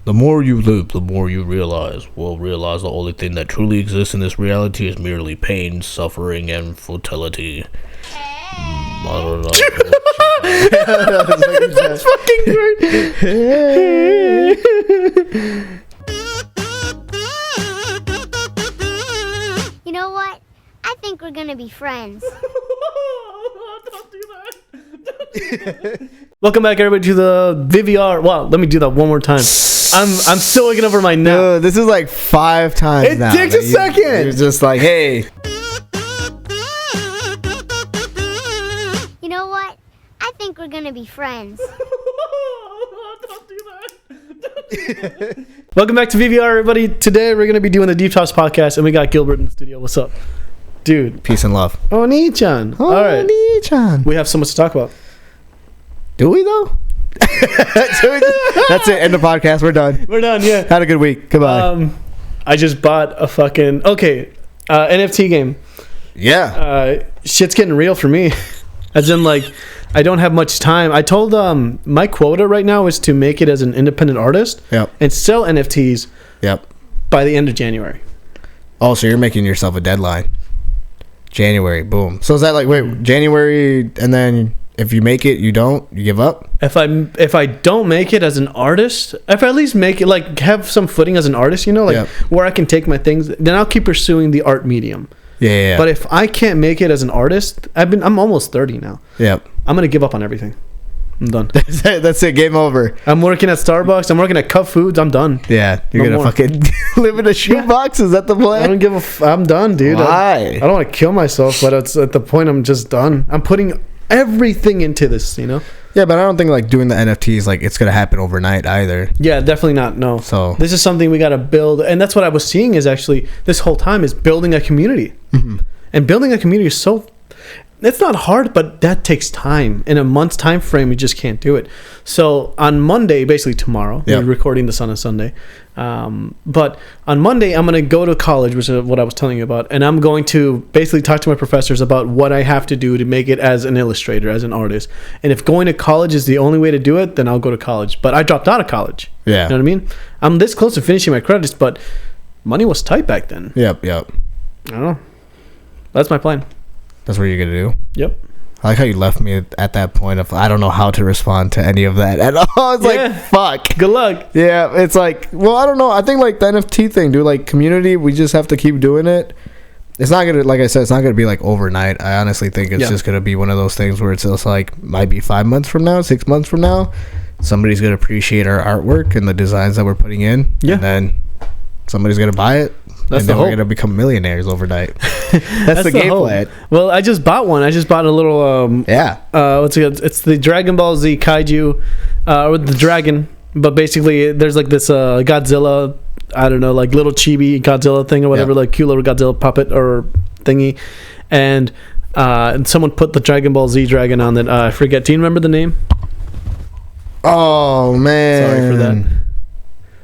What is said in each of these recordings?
The more you live, the more you realize. We'll realize the only thing that truly exists in this reality is merely pain, suffering, and futility. I don't know. That's fucking great. You know what? I think we're gonna be friends. Don't do that. Welcome back, everybody, to the VVR. Wow, let me do that one more time. I'm still looking over my nap. Dude, this is like 5 times It now. takes a second. You're just like, hey. You know what? I think we're gonna be friends. Don't do that. Welcome back to VVR, everybody. Today we're gonna be doing the Deep Talks podcast, and we got Gilbert in the studio. What's up, dude? Peace and love. Oni-chan. All right. Oni-chan. We have so much to talk about. Do we though? That's it. End the podcast. We're done. We're done. Yeah. Had a good week. Goodbye. I just bought a fucking NFT game. Yeah. Shit's getting real for me. As in, like, I don't have much time. I told my quota right now is to make it as an independent artist. Yep. And sell NFTs. Yep. By the end of January. Oh, so you're making yourself a deadline. January. Boom. So is that like, wait, January, and then if you make it, you don't? You give up? If I don't make it as an artist, if I at least make it, like, have some footing as an artist, you know, like, where I can take my things, then I'll keep pursuing the art medium. Yeah. But if I can't make it as an artist, I'm almost 30 now. Yep. I'm gonna give up on everything. I'm done. That's it. Game over. I'm working at Starbucks. I'm working at Cup Foods. I'm done. Yeah. You're gonna fucking live in a shoebox? Is that the plan? I don't give a. I'm done, dude. Why? I don't want to kill myself, but it's at the point I'm just done. I'm putting everything into this, you know. Yeah, but I don't think like doing the NFTs, like, it's gonna happen overnight either. Yeah, definitely not. No. So this is something we got to build, and that's what I was seeing is actually this whole time is building a community. Mm-hmm. And building a community is so. It's not hard, but that takes time. In a month's time frame, you just can't do it. So on Monday, basically tomorrow, we're recording this on a Sunday. But on Monday, I'm going to go to college, which is what I was telling you about. And I'm going to basically talk to my professors about what I have to do to make it as an illustrator, as an artist. And if going to college is the only way to do it, then I'll go to college. But I dropped out of college. Yeah. You know what I mean? I'm this close to finishing my credits, but money was tight back then. Yep. I don't know. That's my plan. That's what you're gonna do. Yep. I like how you left me at that point of I don't know how to respond to any of that at all. It's like, fuck. Good luck. Yeah, it's like, well, I don't know. I think like the NFT thing, dude, like community, we just have to keep doing it. It's not gonna, like I said, it's not gonna be like overnight. I honestly think it's just gonna be one of those things where it's just like might be 5 months from now, 6 months from now, somebody's gonna appreciate our artwork and the designs that we're putting in. Yeah. And then somebody's gonna buy it. That's and then we're gonna become millionaires overnight. That's the game plan. Well, I just bought one. I just bought a little what's it? It's the Dragon Ball Z Kaiju, with the dragon. But basically, there's like this Godzilla. I don't know, like little chibi Godzilla thing or whatever, like cute little Godzilla puppet or thingy, and someone put the Dragon Ball Z dragon on that. I forget. Do you remember the name? Oh man, sorry for that.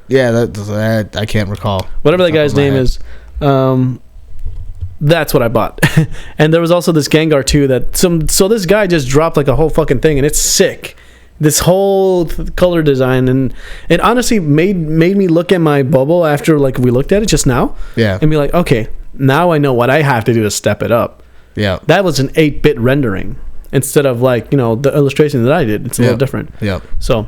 Yeah, that I can't recall. Whatever that guy's name is, that's what I bought. And there was also this Gengar too. So this guy just dropped like a whole fucking thing, and it's sick. This whole color design, and it honestly made me look at my bubble after like we looked at it just now. Yeah. And be like, okay, now I know what I have to do to step it up. Yeah. That was an 8-bit rendering instead of like, you know, the illustration that I did. It's a little different. Yep. So.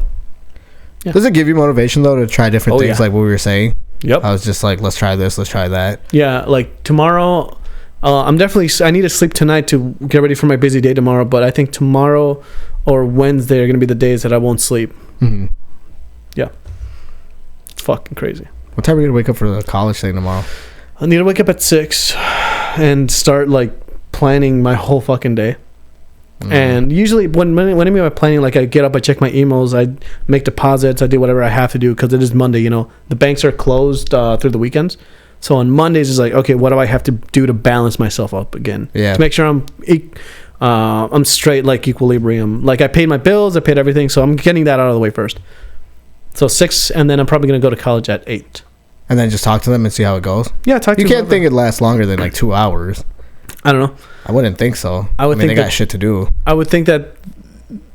Yeah. Does it give you motivation though to try different things like what we were saying? Yep. I was just like, let's try this, let's try that. Yeah, like tomorrow, I need to sleep tonight to get ready for my busy day tomorrow, but I think tomorrow or Wednesday are going to be the days that I won't sleep. Mm-hmm. Yeah. It's fucking crazy. What time are you going to wake up for the college thing tomorrow? I need to wake up at 6 and start like planning my whole fucking day. And usually when I'm planning, like I get up, I check my emails, I make deposits, I do whatever I have to do because it is Monday, you know. The banks are closed through the weekends. So on Mondays, it's like, okay, what do I have to do to balance myself up again? Yeah. To make sure I'm straight, like equilibrium. Like I paid my bills, I paid everything, so I'm getting that out of the way first. So 6, and then I'm probably going to go to college at 8. And then just talk to them and see how it goes? Yeah, talk to them. You can't think it lasts longer than like 2 hours. I don't know. I wouldn't think so. I mean, they got shit to do. I would think that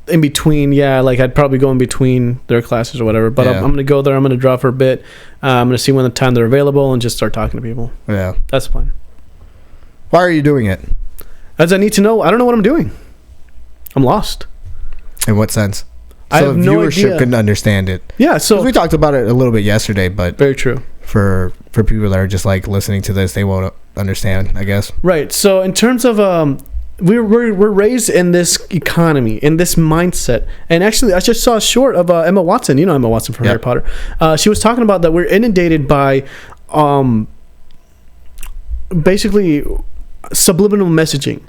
in between. Yeah, like I'd probably go in between their classes or whatever. But I'm gonna go there. I'm gonna draw for a bit. I'm gonna see when the time they're available and just start talking to people. Yeah, that's the plan. Why are you doing it? As I need to know. I don't know what I'm doing. I'm lost. In what sense? I have no idea. Viewership couldn't understand it. Yeah, so we talked about it a little bit yesterday, but very true. For people that are just like listening to this, they won't understand, I guess. Right. So in terms of we're raised in this economy, in this mindset, and actually I just saw a short of Emma Watson. You know Emma Watson from Harry Potter. She was talking about that we're inundated by basically subliminal messaging.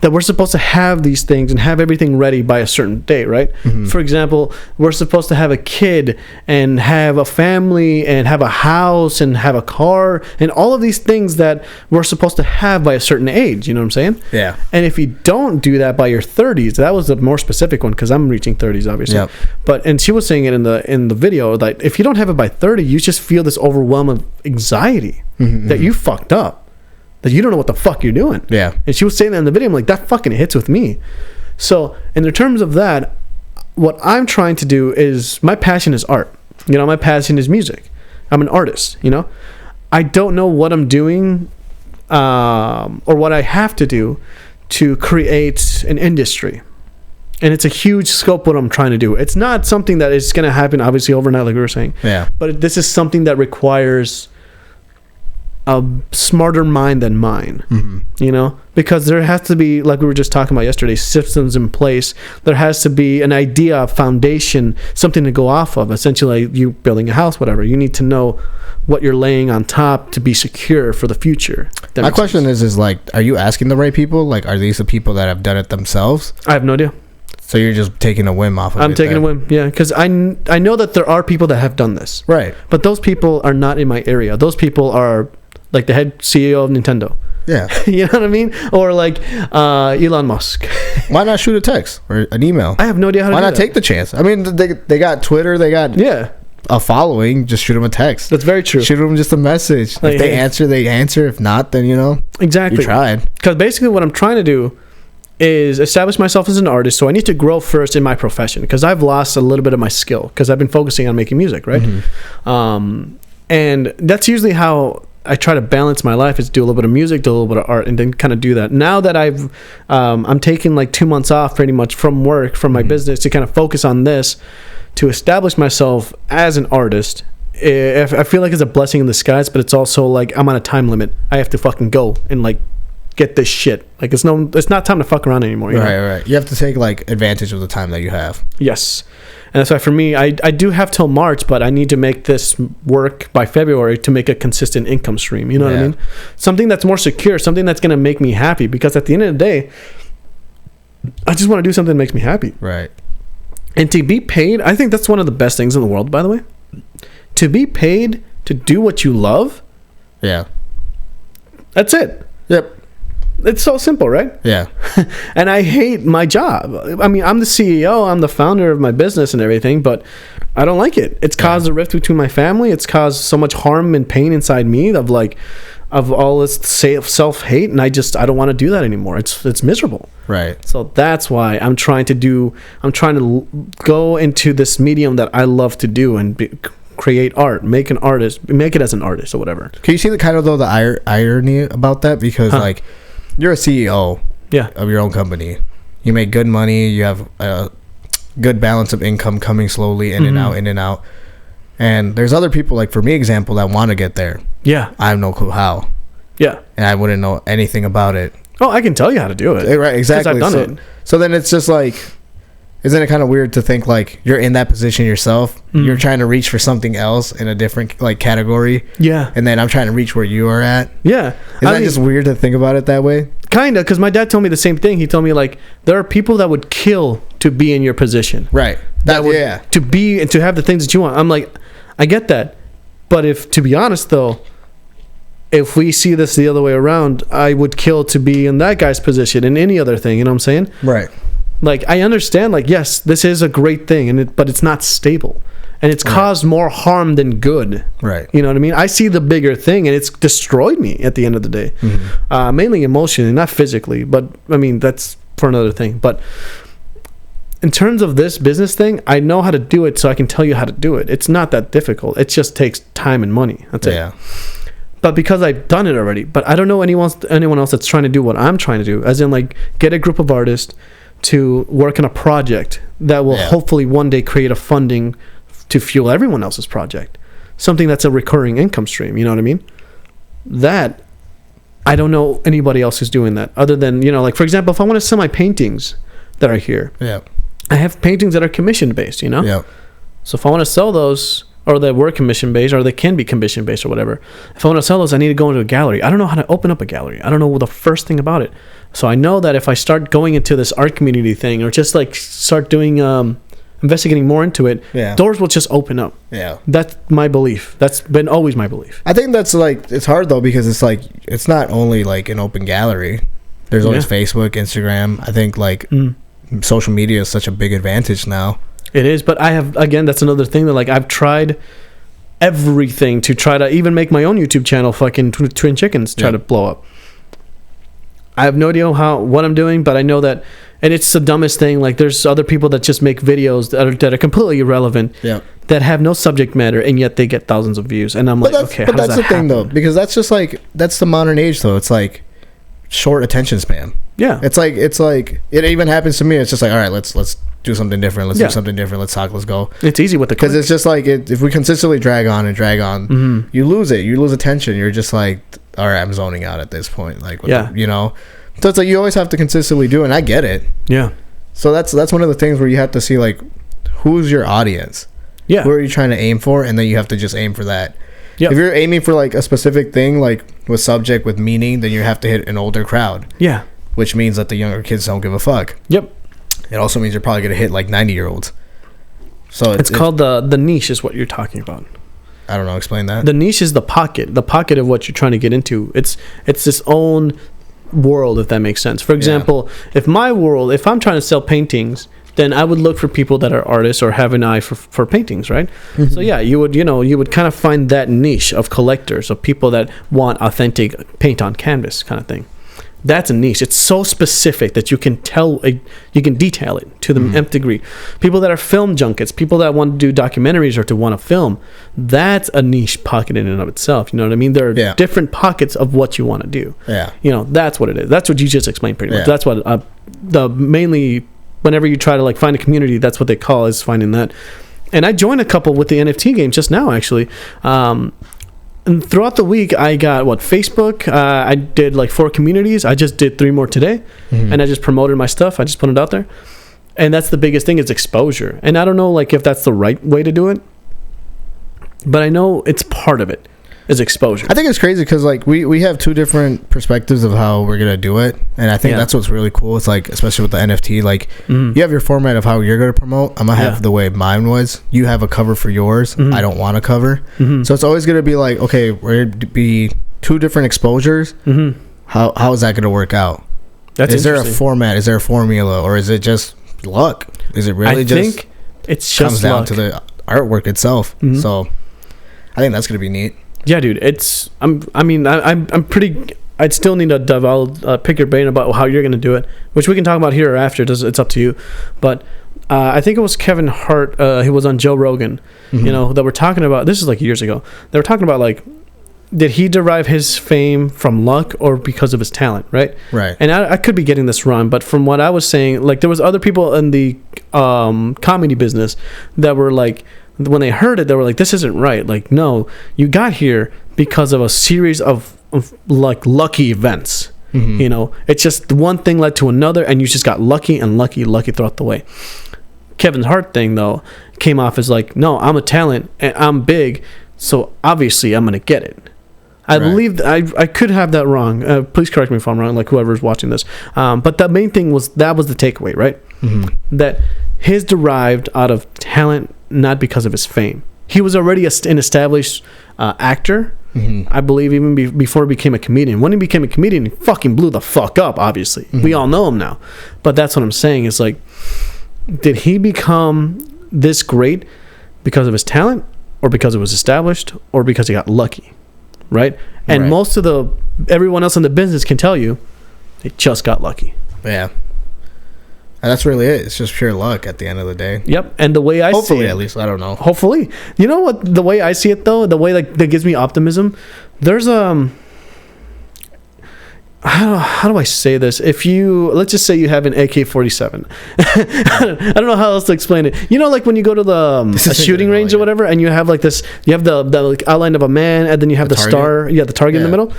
That we're supposed to have these things and have everything ready by a certain date, right? Mm-hmm. For example, we're supposed to have a kid and have a family and have a house and have a car and all of these things that we're supposed to have by a certain age. You know what I'm saying? Yeah. And if you don't do that by your 30s, that was the more specific one because I'm reaching 30s, obviously. Yep. And she was saying it in the video, like if you don't have it by 30, you just feel this overwhelm of anxiety that you fucked up. That you don't know what the fuck you're doing. Yeah. And she was saying that in the video. I'm like, that fucking hits with me. So, in terms of that, what I'm trying to do is, my passion is art. You know, my passion is music. I'm an artist, you know. I don't know what I'm doing or what I have to do to create an industry. And it's a huge scope what I'm trying to do. It's not something that is going to happen, obviously, overnight, like we were saying. Yeah. But this is something that requires a smarter mind than mine, you know, because there has to be, like we were just talking about yesterday, systems in place. There has to be an idea, a foundation, something to go off of. Essentially, like you building a house, whatever. You need to know what you're laying on top to be secure for the future. My question is like, are you asking the right people? Like, are these the people that have done it themselves? I have no idea. So you're just taking a whim off of it? I'm taking a whim, yeah, because I know that there are people that have done this. Right. But those people are not in my area. Those people are like the head CEO of Nintendo. Yeah. You know what I mean? Or like Elon Musk. Why not shoot a text or an email? I have no idea how to do that. Why not take the chance? I mean, they got Twitter. They got a following. Just shoot them a text. That's very true. Shoot them just a message. Like, if they answer, they answer. If not, then, you know. Exactly. You tried. Because basically what I'm trying to do is establish myself as an artist. So I need to grow first in my profession because I've lost a little bit of my skill because I've been focusing on making music, right? And that's usually how I try to balance my life, is do a little bit of music, do a little bit of art, and then kind of do that. Now that I'm taking like 2 months off pretty much from work, from my business, to kind of focus on this, to establish myself as an artist. I feel like it's a blessing in disguise, but it's also like I'm on a time limit. I have to fucking go and like get this shit. Like it's not time to fuck around anymore. You know? Right. You have to take like advantage of the time that you have. Yes. And that's why for me, I do have till March, but I need to make this work by February to make a consistent income stream. You know what I mean? Something that's more secure, something that's going to make me happy. Because at the end of the day, I just want to do something that makes me happy. Right. And to be paid, I think that's one of the best things in the world, by the way. To be paid to do what you love. Yeah. That's it. Yep. It's so simple, right? Yeah. And I hate my job. I mean, I'm the CEO, I'm the founder of my business and everything, but I don't like it. It's caused a rift between my family. It's caused so much harm and pain inside me of all this self-hate, and I don't want to do that anymore. It's miserable. Right. So that's why I'm trying to go into this medium that I love to do and create art, make it as an artist or whatever. Can you see the irony about that? Because like, you're a CEO of your own company. You make good money. You have a good balance of income coming slowly in and out. And there's other people, like for me, example, that want to get there. Yeah. I have no clue how. Yeah. And I wouldn't know anything about it. Oh, I can tell you how to do it. Right, exactly. Because I've done it. So then it's just like, isn't it kind of weird to think like you're in that position yourself? You're trying to reach for something else in a different like category. Yeah. And then I'm trying to reach where you are at. Yeah. Isn't that just weird to think about it that way? Kind of, because my dad told me the same thing. He told me like there are people that would kill to be in your position. Right. To be and to have the things that you want. I'm like, I get that. But to be honest though, if we see this the other way around, I would kill to be in that guy's position in any other thing. You know what I'm saying? Right. Like, I understand, like, yes, this is a great thing, but it's not stable. And it's caused more harm than good. Right. You know what I mean? I see the bigger thing, and it's destroyed me at the end of the day. Mainly emotionally, not physically. But, I mean, that's for another thing. But in terms of this business thing, I know how to do it, so I can tell you how to do it. It's not that difficult. It just takes time and money. That's it. Yeah. But because I've done it already, but I don't know anyone else that's trying to do what I'm trying to do, as in like get a group of artists to work on a project that will hopefully one day create a funding to fuel everyone else's project. Something that's a recurring income stream, you know what I mean? That, I don't know anybody else who's doing that other than, you know, like for example, if I want to sell my paintings that are here, I have paintings that are commission based, you know? Yeah. So if I want to sell those, or that were commission based, or they can be commission based or whatever, if I want to sell those, I need to go into a gallery. I don't know how to open up a gallery. I don't know the first thing about it. So I know that if I start going into this art community thing, or just like start doing, investigating more into it, doors will just open up. Yeah. That's my belief. That's been always my belief. I think that's like, it's hard though, because it's like, it's not only like an open gallery. There's always Facebook, Instagram. I think like social media is such a big advantage now. It is, but I have, again, that's another thing that like I've tried everything to try to even make my own YouTube channel, fucking Twin Chickens, try to blow up. I have no idea what I'm doing, but I know that, and it's the dumbest thing. Like there's other people that just make videos that are completely irrelevant, that have no subject matter, and yet they get thousands of views. And I'm like, okay, but that's the thing though, because that's just like, that's the modern age though. It's like short attention span. Yeah, it's like it even happens to me. It's just like, all right, let's do something different. Let's do something different. Let's talk. Let's go. It's easy with the because it's just like if we consistently drag on, you lose it. You lose attention. You're just like, all right, I'm zoning out at this point. Like, you know. So it's like you always have to consistently do it, and I get it. Yeah. So that's one of the things where you have to see like who's your audience. Yeah. Who are you trying to aim for, and then you have to just aim for that. Yep. If you're aiming for like a specific thing, like with subject, with meaning, then you have to hit an older crowd. Yeah. Which means that the younger kids don't give a fuck. Yep. It also means you're probably going to hit like 90-year-olds. So it's called the niche is what you're talking about. I don't know. Explain that. The niche is the pocket of what you're trying to get into. It's its own world, if that makes sense. For example, if I'm trying to sell paintings, then I would look for people that are artists or have an eye for paintings, right? Mm-hmm. So yeah, you would kind of find that niche of collectors, of people that want authentic paint on canvas kind of thing. That's a niche. It's so specific that you can detail it to the nth degree. People that are film junkets, people that want to do documentaries or to want to film, that's a niche pocket in and of itself. You know what I mean? There are different pockets of what you want to do. Yeah. You know, that's what it is. That's what you just explained pretty much. That's what mainly whenever you try to like find a community, that's what they call is finding that. And I joined a couple with the NFT game just now, actually. And throughout the week, I got Facebook. I did like 4 communities. I just did 3 more today, and I just promoted my stuff. I just put it out there, and that's the biggest thing is exposure. And I don't know like if that's the right way to do it, but I know it's part of it is exposure. I think it's crazy because like we have 2 different perspectives of how we're gonna do it, and I think that's what's really cool. It's like especially with the NFT, like you have your format of how you're gonna promote. I'm gonna have the way mine was. You have a cover for yours. I don't want a cover, so it's always gonna be like, okay, we're gonna be 2 different exposures. How is that gonna work out? Is there a format? Is there a formula, or is it just luck? Is it really think it's just comes down to the artwork itself? So I think that's gonna be neat. Yeah, dude, I'm pretty. I'd still need to pick your brain about how you're gonna do it, which we can talk about here or after. It's up to you. But I think it was Kevin Hart. He was on Joe Rogan. You know that we're talking about. This is like years ago. They were talking about like, did he derive his fame from luck or because of his talent? Right. Right. And I could be getting this wrong, but from what I was saying, like there was other people in the comedy business that were like, when they heard it, they were like, this isn't right. Like, no, you got here because of a series of like lucky events. You know, it's just one thing led to another, and you just got lucky throughout the way. Kevin Hart thing, though, came off as like, no, I'm a talent, and I'm big, so obviously I'm going to get it. I believe I could have that wrong. Please correct me if I'm wrong, like whoever's watching this. But the main thing was that was the takeaway, right? That his derived out of talent, not because of his fame. He was already an established actor, I believe, even before he became a comedian. When he became a comedian, he fucking blew the fuck up, obviously. We all know him now. But that's what I'm saying is like, did he become this great because of his talent or because it was established or because he got lucky? Right? And most of everyone else in the business can tell you they just got lucky. Yeah. And that's really it. It's just pure luck at the end of the day. Yep. And the way I see Hopefully, it, at least. I don't know. hopefully, you know what? The way I see it, though, the way that gives me optimism. There's how do I say this? If you, let's just say you have an AK-47. I don't know how else to explain it. You know, like when you go to the a shooting range or whatever, and you have like this, you have the like outline of a man, and then you have the star, the target in the middle.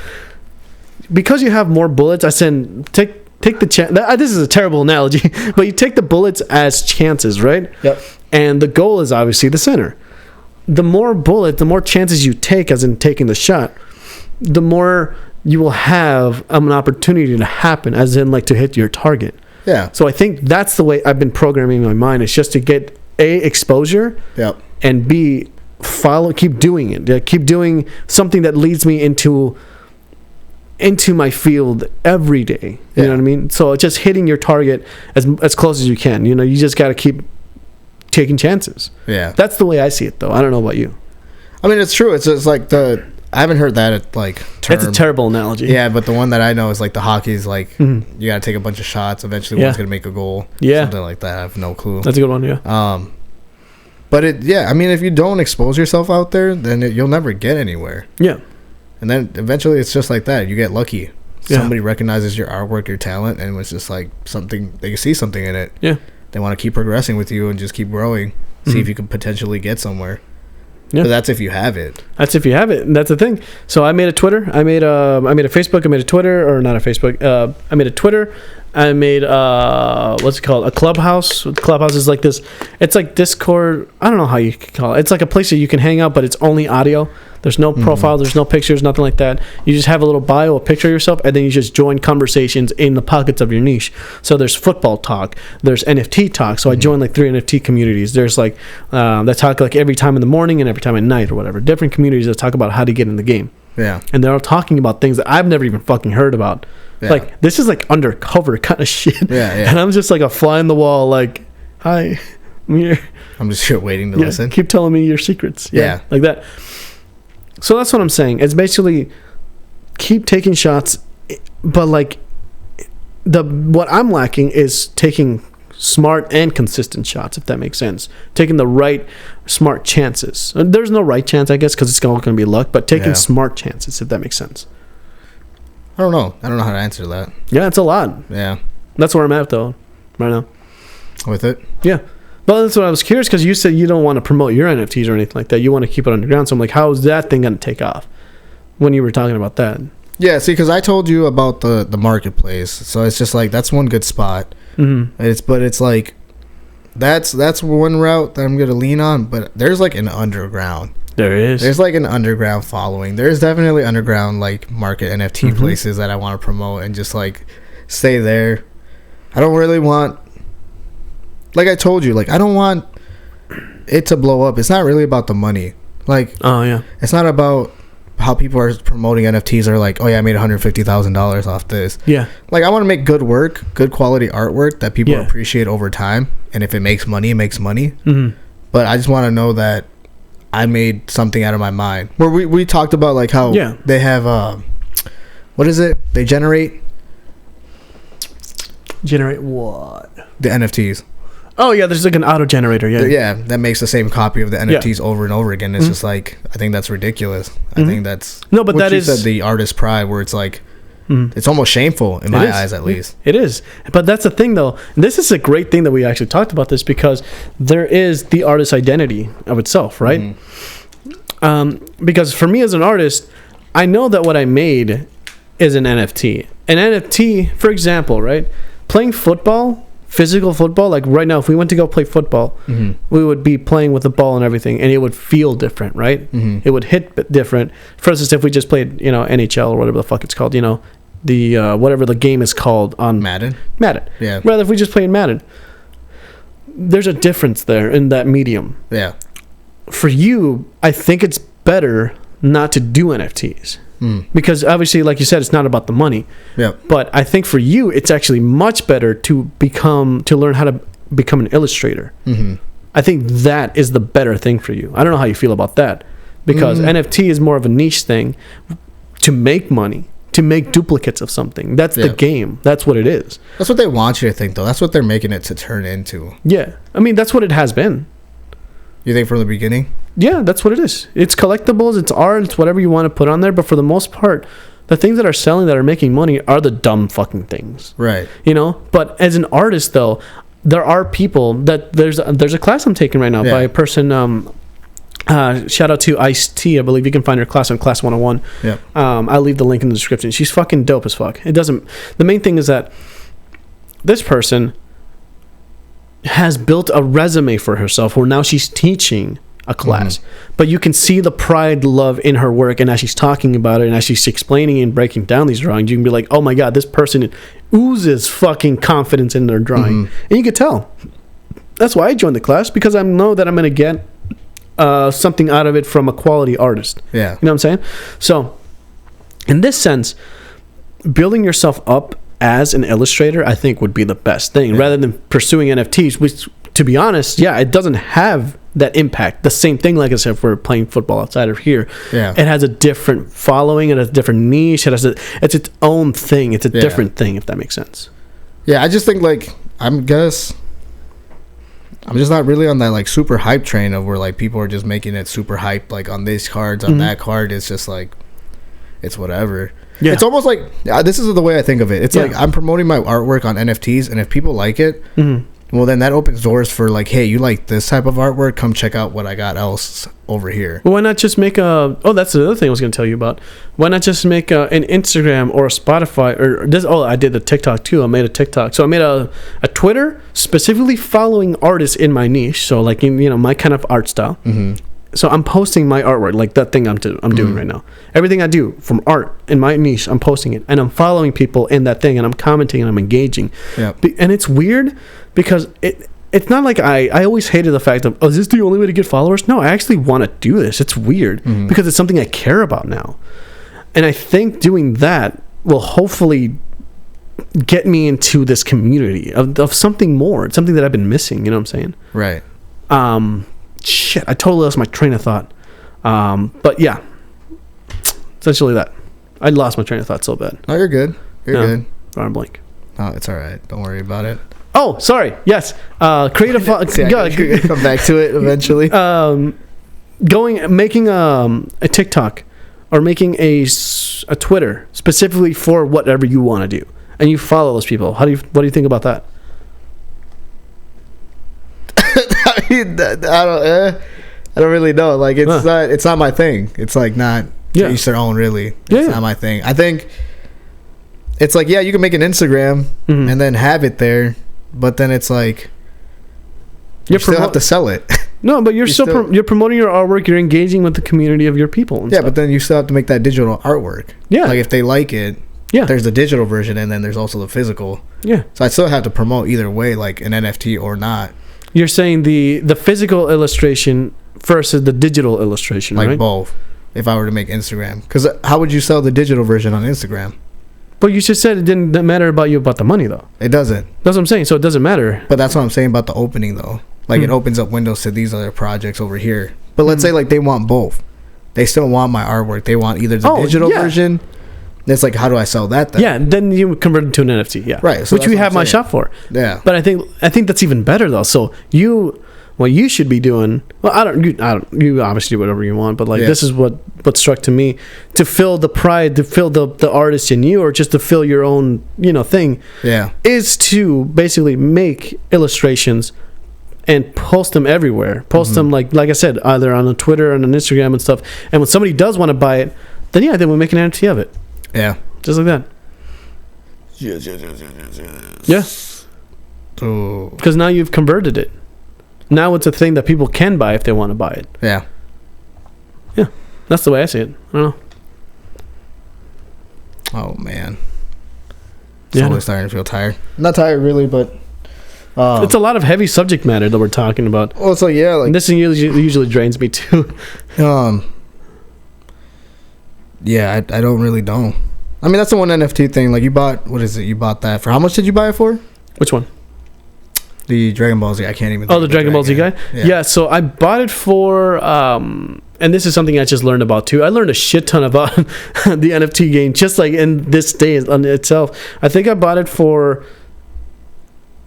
Because you have more bullets, I said take the chance. This is a terrible analogy, but you take the bullets as chances, right? Yep. And the goal is obviously the center. The more bullets, the more chances you take, as in taking the shot, the more you will have an opportunity to happen, as in like to hit your target. Yeah. So I think that's the way I've been programming my mind. It's just to get exposure. Yep. And B, keep doing it. Keep doing something that leads me into my field every day. You know what I mean? So just hitting your target as close as you can. You know, you just got to keep taking chances. Yeah. That's the way I see it, though. I don't know about you. I mean, it's true. It's just like I haven't heard that term. It's a terrible analogy. Yeah, but the one that I know is like the hockey's like you got to take a bunch of shots. Eventually, one's gonna make a goal. Yeah, something like that. I have no clue. That's a good one. Yeah. But I mean, if you don't expose yourself out there, then you'll never get anywhere. Yeah. And then eventually, it's just like that. You get lucky. Somebody recognizes your artwork, your talent, and it's just like something. They see something in it. Yeah. They want to keep progressing with you and just keep growing. See if you can potentially get somewhere. Yeah. But that's if you have it. That's if you have it. And that's the thing. So I made a Twitter. I made a Facebook. I made a Twitter, or not a Facebook. I made a Twitter. I made what's it called? A Clubhouse. Clubhouse is like this. It's like Discord. I don't know how you can call it. It's like a place that you can hang out, but it's only audio. There's no profile. There's no pictures. Nothing like that. You just have a little bio, a picture of yourself, and then you just join conversations in the pockets of your niche. So there's football talk. There's NFT talk. So I joined like 3 NFT communities. There's like that talk like every time in the morning and every time at night or whatever. Different communities that talk about how to get in the game. Yeah. And they're all talking about things that I've never even fucking heard about. Yeah. Like this is like undercover kind of shit. Yeah. And I'm just like a fly on the wall. Like, hi, I'm here. I'm just here waiting to listen. Keep telling me your secrets. Yeah. Like that. So that's what I'm saying. It's basically keep taking shots, but like what I'm lacking is taking smart and consistent shots, if that makes sense. Taking the right smart chances. There's no right chance, I guess, because it's all going to be luck, but taking smart chances, if that makes sense. I don't know how to answer that. Yeah, it's a lot. Yeah. That's where I'm at, though, right now. With it? Yeah. Well, that's what I was curious, because you said you don't want to promote your NFTs or anything like that. You want to keep it underground. So I'm like, how is that thing going to take off when you were talking about that? Yeah, see, because I told you about the marketplace. So it's just like, that's one good spot. Mm-hmm. It's like, that's one route that I'm going to lean on. But there's like an underground. There's like an underground following. There's definitely underground like market NFT places that I want to promote and just like stay there. I don't really want... Like I told you, like I don't want it to blow up. It's not really about the money. Like, it's not about how people are promoting NFTs or like, oh yeah, I made $150,000 off this. Yeah. Like I want to make good work, good quality artwork that people appreciate over time. And if it makes money, it makes money. Mm-hmm. But I just want to know that I made something out of my mind. Where we talked about like how they have what is it? They generate what? The NFTs. Oh yeah, there's like an auto generator. Yeah, that makes the same copy of the NFTs over and over again. It's just like, I think that's ridiculous. I think that's but that is said, the artist pride, where it's like it's almost shameful in my eyes, at least. It is, but that's the thing though. This is a great thing that we actually talked about this, because there is the artist identity of itself, right? Because for me as an artist, I know that what I made is an NFT. An NFT, for example, right? Playing football. Physical football, like right now, if we went to go play football, we would be playing with the ball and everything, and it would feel different, right? It would hit different. For instance, if we just played, NHL or whatever the fuck it's called, the whatever the game is called on Madden. Yeah. Rather, if we just played Madden, there's a difference there in that medium. Yeah. For you, I think it's better not to do NFTs. Because obviously, like you said, it's not about the money. Yeah. But I think for you, it's actually much better to learn how to become an illustrator. I think that is the better thing for you. I don't know how you feel about that, because NFT is more of a niche thing to make money, to make duplicates of something. That's the game. That's what it is. That's what they want you to think, though. That's what they're making it to turn into. Yeah. I mean, that's what it has been. You think from the beginning? Yeah, that's what it is. It's collectibles, it's art, it's whatever you want to put on there. But for the most part, the things that are selling, that are making money, are the dumb fucking things. Right. You know? But as an artist, though, there are people that... There's a class I'm taking right now by a person... shout out to Ice-T. I believe you can find her class on Class 101. Yeah. I'll leave the link in the description. She's fucking dope as fuck. The main thing is that this person has built a resume for herself where now she's teaching a class. But you can see the pride, love in her work, and as she's talking about it and as she's explaining and breaking down these drawings, you can be like, oh my god, this person oozes fucking confidence in their drawing. And you could tell. That's why I joined the class, because I know that I'm going to get something out of it from a quality artist. Yeah. You know what I'm saying? So in this sense, building yourself up as an illustrator, I think, would be the best thing, rather than pursuing NFTs, which, to be honest, it doesn't have that impact. The same thing, like I said, for playing football outside of here. Yeah. It has a different following, it has a different niche, it's its own thing. It's a different thing, if that makes sense. Yeah, I just think, like, I'm just not really on that, like, super hype train of where, like, people are just making it super hype, like, on these cards, on that card. It's just like, it's whatever. Yeah. It's almost like, this is the way I think of it. It's like, I'm promoting my artwork on NFTs, and if people like it, well, then that opens doors for, like, hey, you like this type of artwork? Come check out what I got else over here. Well, why not just make that's the other thing I was going to tell you about. Why not just make an Instagram or a Spotify or this? Oh, I did the TikTok too. I made a TikTok. So I made a Twitter specifically following artists in my niche. So, like, my kind of art style. So I'm posting my artwork, like that thing I'm doing right now. Everything I do from art in my niche, I'm posting it, and I'm following people in that thing, and I'm commenting, and I'm engaging. Yeah. And it's weird because it's not like I always hated the fact of, is this the only way to get followers? No, I actually want to do this. It's weird because it's something I care about now, and I think doing that will hopefully get me into this community of something more. It's something that I've been missing. You know what I'm saying? Right. Shit, I totally lost my train of thought. But yeah, essentially that. I lost my train of thought so bad. No, you're good. You're good. Arm blank. Oh, it's all right. Don't worry about it. Oh, sorry. Yes. Creative. Come back to it eventually. Making a TikTok or making a Twitter specifically for whatever you want to do, and you follow those people. What do you think about that? I don't really know. Like, it's not my thing. It's like not each their own, really. It's not my thing. I think it's like, you can make an Instagram and then have it there, but then it's like you still have to sell it. No, but you're you're promoting your artwork. You're engaging with the community of your people. And stuff. But then you still have to make that digital artwork. Yeah, like if they like it. Yeah, there's the digital version, and then there's also the physical. Yeah, so I still have to promote either way, like an NFT or not. You're saying the physical illustration versus the digital illustration, like, right? Both. If I were to make Instagram, because how would you sell the digital version on Instagram? But you just said it didn't matter about the money, though. It doesn't. That's what I'm saying. So it doesn't matter. But that's what I'm saying about the opening, though. Like, it opens up windows to these other projects over here. But let's say, like, they want both. They still want my artwork. They want either the digital version. It's like, how do I sell that then? Yeah, then you convert it to an NFT. Yeah, right. So which we have my shop for. Yeah, but I think that's even better though. So what you should be doing. Well, I don't. You obviously do whatever you want, but like this is what struck to me, to fill the pride, to fill the artist in you, or just to fill your own thing. Yeah, is to basically make illustrations and post them everywhere. Post them like I said, either on Twitter and on Instagram and stuff. And when somebody does want to buy it, then we make an NFT of it. Yeah, just like that. Yes. Yeah. Because now you've converted it. Now it's a thing that people can buy if they want to buy it. Yeah. Yeah, that's the way I see it. I don't know. Oh man. It's always starting to feel tired. Not tired really, but it's a lot of heavy subject matter that we're talking about. Well, so like and this thing usually drains me too. Yeah, I don't really know. I mean, that's the one NFT thing. Like, you bought, what is it? You bought that for, how much did you buy it for? Which one? The Dragon Ball Z. I can't even. Oh, the Dragon Ball Z guy? Yeah, so I bought it for and this is something I just learned about too. I learned a shit ton about the NFT game just like in this day on itself. I think I bought it for,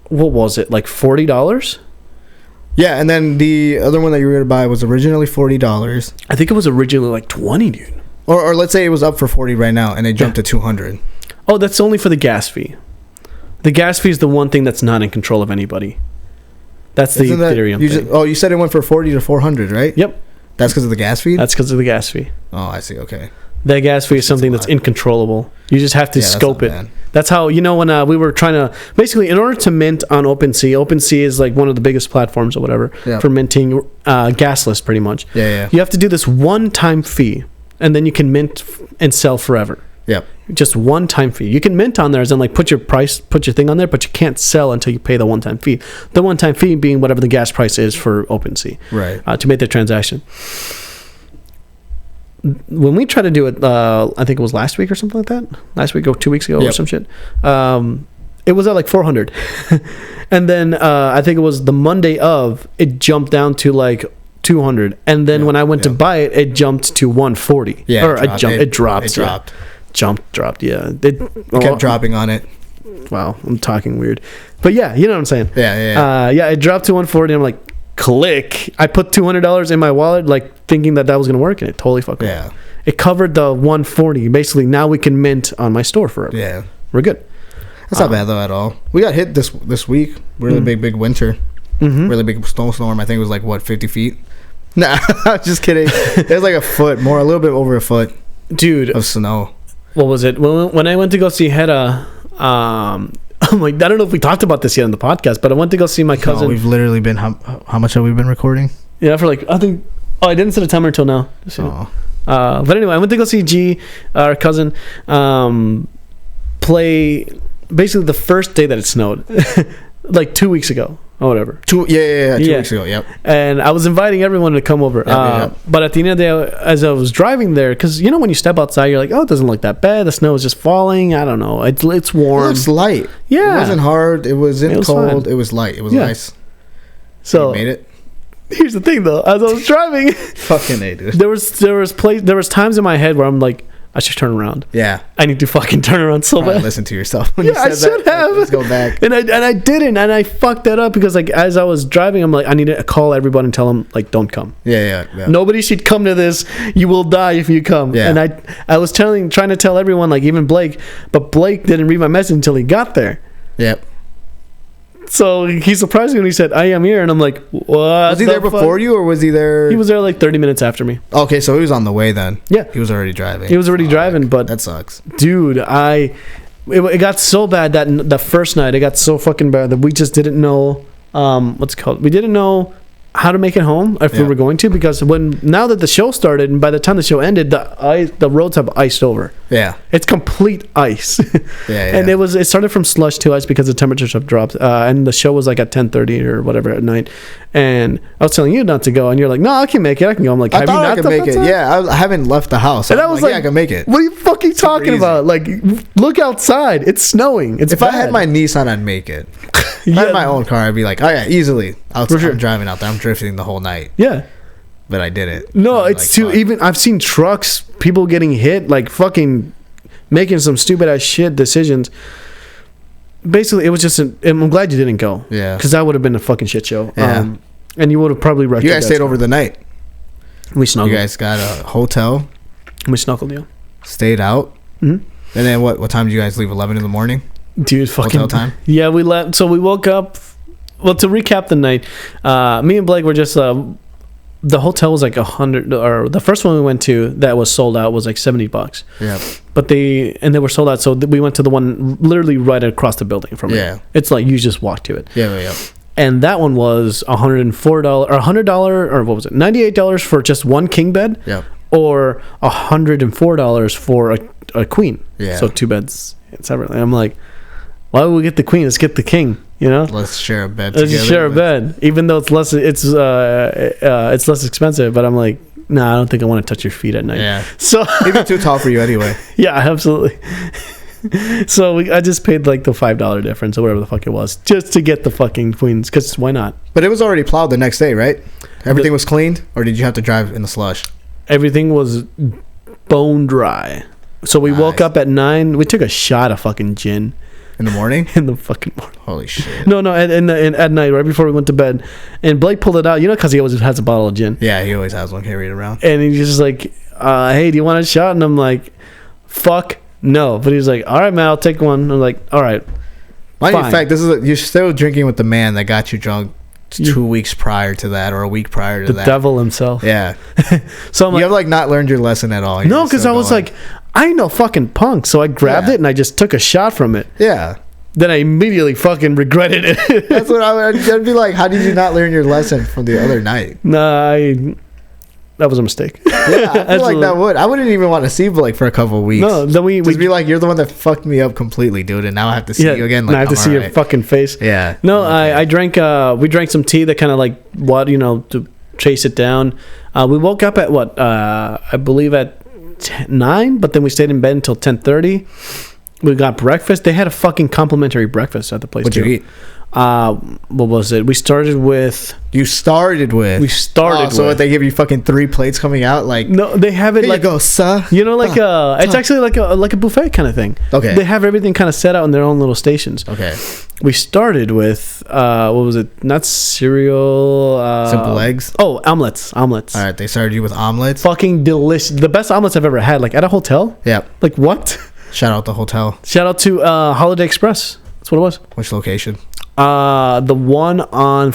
what was it, like $40? Yeah, and then the other one that you were going to buy was originally $40. I think it was originally like 20, dude. Or let's say it was up for 40 right now and it jumped to 200. Oh, that's only for the gas fee. The gas fee is the one thing that's not in control of anybody. That's the Ethereum thing. You said it went for 40 to 400, right? Yep. That's because of the gas fee? That's because of the gas fee. Oh, I see. Okay. That gas fee is something that's incontrollable. You just have to scope it. Bad. That's how, when we were trying to, basically, in order to mint on OpenSea is like one of the biggest platforms or whatever for minting gasless, pretty much. Yeah. You have to do this one-time fee, and then you can mint and sell forever. Yep. Just one-time fee. You can mint on there, as in like put your thing on there, but you can't sell until you pay the one-time fee. The one-time fee being whatever the gas price is for OpenSea. Right. To make the transaction. When we tried to do it, I think it was last week or something like that. Last week or 2 weeks ago or some shit. It was at like 400. And then I think it was the Monday of, it jumped down to like 200. And then when I went to buy it, it jumped to 140. Yeah. Or it dropped. Dropped, yeah. It kept dropping on it. Wow, I'm talking weird. But yeah, you know what I'm saying. Yeah. It dropped to 140, and I'm like, click. I put $200 in my wallet, like thinking that was going to work, and it totally fucking worked. It covered the 140. Basically, now we can mint on my store forever. Yeah. We're good. That's not bad, though, at all. We got hit this week. Really big winter. Mm-hmm. Really big snowstorm. I think it was like, 50 feet? Nah, I'm just kidding. There's like a little bit over a foot. Dude. Of snow. What was it? When I went to go see Hedda, I'm like, I don't know if we talked about this yet on the podcast, but I went to go see my cousin. No, we've literally been, how much have we been recording? Yeah, for like, I think, I didn't set a timer until now. But anyway, I went to go see G, our cousin, play basically the first day that it snowed, like 2 weeks ago. Or whatever. 2 weeks ago, yep. And I was inviting everyone to come over. But at the end of the day, as I was driving there, because when you step outside, you're like, oh, it doesn't look that bad. The snow is just falling. I don't know. It's warm. It looks light. Yeah. It wasn't hard. It wasn't cold. It was light. It was nice. So you made it. Here's the thing, though. As I was driving, fucking A, dude. There was times in my head where I'm like, I should turn around. Yeah. I need to fucking turn around so bad. Listen to yourself. When you said I should have. Let's go back. And I didn't. And I fucked that up because, like, as I was driving, I'm like, I need to call everyone and tell them, like, don't come. Yeah. Nobody should come to this. You will die if you come. Yeah. And I was trying to tell everyone, like, even Blake, but Blake didn't read my message until he got there. Yep. So he surprised me when he said, I am here. And I'm like, what? Was he there before you, or was he there? He was there like 30 minutes after me. Okay, so he was on the way then. Yeah. He was already driving. But that sucks. Dude, it got so bad that the first night, it got so fucking bad that we just didn't know, what's it called? We didn't know how to make it home if we were going to, because now that the show started and by the time the show ended, the roads have iced over. Yeah, it's complete ice. Yeah. And it started from slush to ice because the temperatures have dropped, and the show was like at 10:30 or whatever at night, and I was telling you not to go, and you're like, no, I can make it, I can go. I'm like, I thought I could make it. Yeah, I haven't left the house, and I was like, yeah, I can make it. What are you fucking talking about? Like, look outside, it's snowing. If I had my Nissan, I'd make it. If I had my own car, I'd be like, oh yeah, easily. I'm driving out there. I'm drifting the whole night. Yeah. But I didn't. No, it's like, too... Even I've seen trucks, people getting hit, like fucking making some stupid ass shit decisions. Basically, it was just... I'm glad you didn't go. Yeah. Because that would have been a fucking shit show. Yeah. And you would have probably wrecked. You guys stayed over the night. We snuggled. You guys got a hotel. We snuggled, yeah. Stayed out. Mm-hmm. And then what time did you guys leave? 11 in the morning? Dude, fucking hotel time. Yeah, we left. So we woke up. Well, to recap the night, me and Blake were just. The hotel was like 100, or the first one we went to that was sold out was like $70. Yeah. But they were sold out, so we went to the one literally right across the building from it. Yeah. It's like you just walk to it. Yeah. And that one was $104 or $100 or what was it? $98 for just one king bed. Yeah. Or $104 for a queen. Yeah. So 2 beds separately. I'm like, why would we get the queen? Let's get the king. You know, let's share a bed. Let's share a bed, even though it's less. It's less expensive. But I'm like, nah, I don't think I want to touch your feet at night. Yeah. So maybe too tall for you anyway. Yeah, absolutely. So I just paid like the $5 difference or whatever the fuck it was just to get the fucking queens. Because why not? But it was already plowed the next day, right? Everything was cleaned, or did you have to drive in the slush? Everything was bone dry. So we woke up at 9. We took a shot of fucking gin. In the morning? In the fucking morning. Holy shit. No, at night, right before we went to bed. And Blake pulled it out, because he always has a bottle of gin. Yeah, he always has one carried around. And he's just like, hey, do you want a shot? And I'm like, fuck no. But he's like, all right, man, I'll take one. I'm like, all right. Mind you, in fact, you're still drinking with the man that got you drunk 2 weeks prior to that, or a week prior to that. The devil himself. Yeah. So I'm you have not learned your lesson at all. No, because I was like, I ain't no fucking punk. So I grabbed it and I just took a shot from it. Yeah. Then I immediately fucking regretted it. That's what I'd be like. How did you not learn your lesson from the other night? That was a mistake. Yeah, I feel like that would. I wouldn't even want to see Blake for a couple of weeks. No, then we be like, you're the one that fucked me up completely, dude, and now I have to see you again. Like, I have to see your fucking face. Yeah. No, I drank. We drank some tea that kind of like to chase it down. We woke up at what? I believe at 9, but then we stayed in bed until 10:30. We got breakfast. They had a fucking complimentary breakfast at the place. What'd you eat? What was it? We started with. So they give you fucking 3 plates coming out, like, no, they have it here like, you go, sir. It's actually like a buffet kind of thing. Okay. They have everything kind of set out in their own little stations. Okay. We started with what was it? Not cereal. Simple eggs. Oh, omelets. All right, they started you with omelets. Fucking delicious. The best omelets I've ever had. Like at a hotel. Yeah. Like what? Shout out the hotel. Shout out to Holiday Express. That's what it was. Which location? The one on